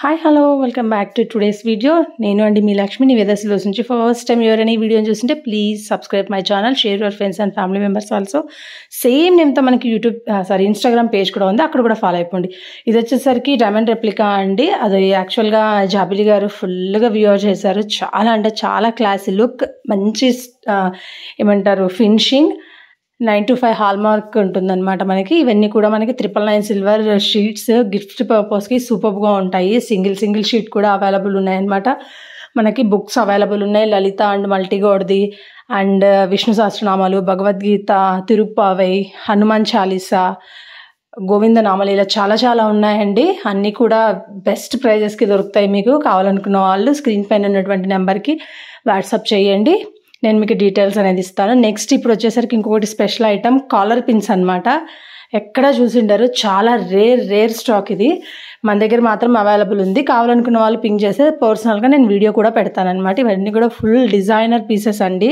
Hi hello welcome back to today's video. నేను అండి మీ లక్ష్మి నివేదస్లోస్ నుంచి. ఫస్ట్ టైం ఎవరైనా ఈ వీడియోని చూస్తుంటే please subscribe my channel, share your friends and family members also. Same నేమ్తో మనకి ఇన్స్టాగ్రామ్ పేజ్ కూడా ఉంది, అక్కడ కూడా ఫాలో అయిపోండి. ఇది వచ్చేసరికి డైమండ్ రెప్లికా అండి. అది యాక్చువల్గా జాబిలి గారు ఫుల్గా వ్యూర్ చేశారు. చాలా అంటే చాలా క్లాసీ లుక్, మంచి ఏమంటారు ఫినిషింగ్, 925 హాల్ మార్క్ ఉంటుందన్నమాట మనకి. ఇవన్నీ కూడా మనకి 999 సిల్వర్ షీట్స్ గిఫ్ట్ పర్పస్కి సూపర్గా ఉంటాయి. సింగిల్ షీట్ కూడా అవైలబుల్ ఉన్నాయన్నమాట. మనకి బుక్స్ అవైలబుల్ ఉన్నాయి, లలిత అండ్ మల్టీగోడ్ది అండ్ విష్ణు సహస్రనామాలు, భగవద్గీత, తిరుప్పావై, హనుమాన్ చాలీసా, గోవింద నామాలు, ఇలా చాలా ఉన్నాయండి. అన్నీ కూడా బెస్ట్ ప్రైజెస్కి దొరుకుతాయి. మీకు కావాలనుకున్న వాళ్ళు స్క్రీన్ పైన ఉన్నటువంటి నెంబర్కి వాట్సాప్ చేయండి, నేను మీకు డీటెయిల్స్ అనేది ఇస్తాను. నెక్స్ట్ ఇప్పుడు వచ్చేసరికి ఇంకొకటి స్పెషల్ ఐటమ్ కాలర్ పిన్స్ అనమాట. ఎక్కడ చూసిండారు, చాలా రేర్ స్టాక్. ఇది మన దగ్గర మాత్రం అవైలబుల్ ఉంది. కావాలనుకున్న వాళ్ళు పింక్ చేస్తే పర్సనల్గా నేను వీడియో కూడా పెడతానమాట. ఇవన్నీ కూడా ఫుల్ డిజైనర్ పీసెస్ అండి,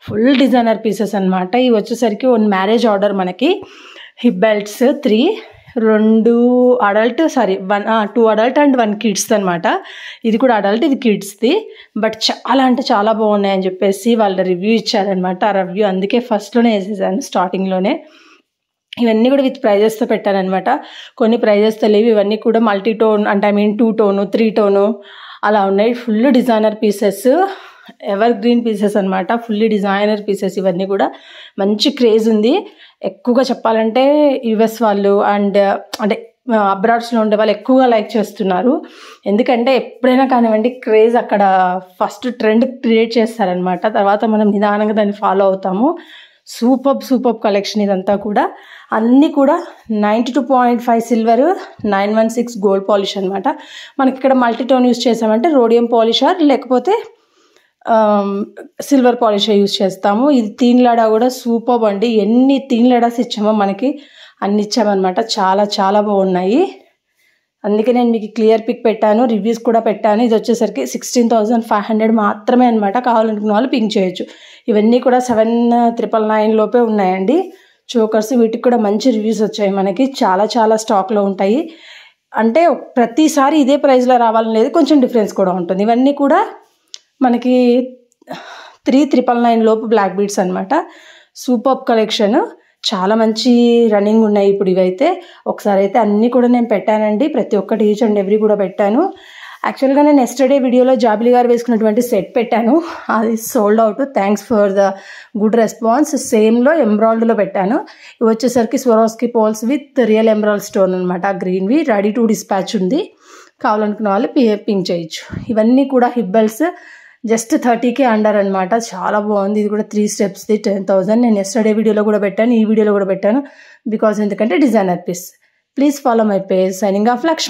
ఫుల్ డిజైనర్ పీసెస్ అనమాట. ఇవి వచ్చేసరికి వన్ మ్యారేజ్ ఆర్డర్ మనకి. Hip belts 3, 2 adult, 2 adult and 1 kids అనమాట. ఇది కూడా అడల్ట్, ఇది కిడ్స్ది. బట్ చాలా అంటే చాలా బాగున్నాయని చెప్పేసి వాళ్ళు రివ్యూ ఇచ్చారనమాట. ఆ రివ్యూ అందుకే ఫస్ట్లోనే వేసేసాను, స్టార్టింగ్లోనే. ఇవన్నీ కూడా విత్ ప్రైజెస్తో పెట్టానమాట. కొన్ని ప్రైజెస్తో లేవు, ఇవన్నీ కూడా మల్టీ టోన్ అంటే 2 టోను 3 టోను అలా ఉన్నాయి. Full designer pieces, evergreen pieces అనమాట. Fully designer pieces. ఇవన్నీ కూడా మంచి క్రేజ్ ఉంది. ఎక్కువగా చెప్పాలంటే యుఎస్ వాళ్ళు అండ్ అంటే అబ్రాడ్స్లో ఉండే వాళ్ళు ఎక్కువగా లైక్ చేస్తున్నారు. ఎందుకంటే ఎప్పుడైనా కానివ్వండి క్రేజ్ అక్కడ ఫస్ట్ ట్రెండ్ క్రియేట్ చేస్తారనమాట. తర్వాత మనం నిదానంగా దాన్ని ఫాలో అవుతాము. సూపర్ కలెక్షన్ ఇదంతా కూడా. అన్నీ కూడా 92.5 సిల్వర్, 916 గోల్డ్ పాలిష్ అనమాట. మనకి ఇక్కడ మల్టీ టోన్ యూస్ చేసామంటే రోడియం పాలిషర్ లేకపోతే సిల్వర్ పాలిష్ యూజ్ చేస్తాము. ఇది తీన్లాడా కూడా సూపర్ అండి. ఎన్ని తీన్లాడాస్ ఇచ్చామో మనకి అన్ని ఇచ్చామన్నమాట. చాలా బాగున్నాయి. అందుకే నేను మీకు క్లియర్ పిక్ పెట్టాను, రివ్యూస్ కూడా పెట్టాను. ఇది వచ్చేసరికి 16,500 మాత్రమే అనమాట. కావాలనుకున్న వాళ్ళు పింక్ చేయొచ్చు. ఇవన్నీ కూడా 7,999 లోపే ఉన్నాయండి. చోకర్స్ వీటికి కూడా మంచి రివ్యూస్ వచ్చాయి మనకి. చాలా స్టాక్లో ఉంటాయి. అంటే ప్రతిసారి ఇదే ప్రైస్లో రావాలని లేదు, కొంచెం డిఫరెన్స్ కూడా ఉంటుంది. ఇవన్నీ కూడా మనకి 3,999 లోపు బ్లాక్ బీడ్స్ అనమాట. సూపర్ కలెక్షన్, చాలా మంచి రన్నింగ్ ఉన్నాయి ఇప్పుడు ఇవైతే. ఒకసారి అయితే అన్నీ కూడా నేను పెట్టానండి, ప్రతి ఒక్కటి ఈచ్ అండ్ ఎవ్రీ కూడా పెట్టాను. యాక్చువల్గా నేను ఎస్టర్డే వీడియోలో జాబిలి గారు వేసుకున్నటువంటి సెట్ పెట్టాను, అది sold out. Thanks for the good response. సేమ్లో ఎంబ్రాయిడరీలో పెట్టాను. ఇవి వచ్చేసరికి Swarovski pearls with real embroidery stone అనమాట. గ్రీన్వి రెడీ టు డిస్పాచ్ ఉంది. కావాలనుకున్న వాళ్ళు పింక్ చేయొచ్చు. ఇవన్నీ కూడా hip belts just 30K under అనమాట. చాలా బాగుంది. ఇది కూడా 3 స్టెప్స్ది 10,000. నేను ఎస్టర్డే వీడియోలో కూడా పెట్టాను, ఈ వీడియోలో కూడా పెట్టాను. బికాజ్ ఎందుకంటే designer piece. Please follow my page. Signing off lakh.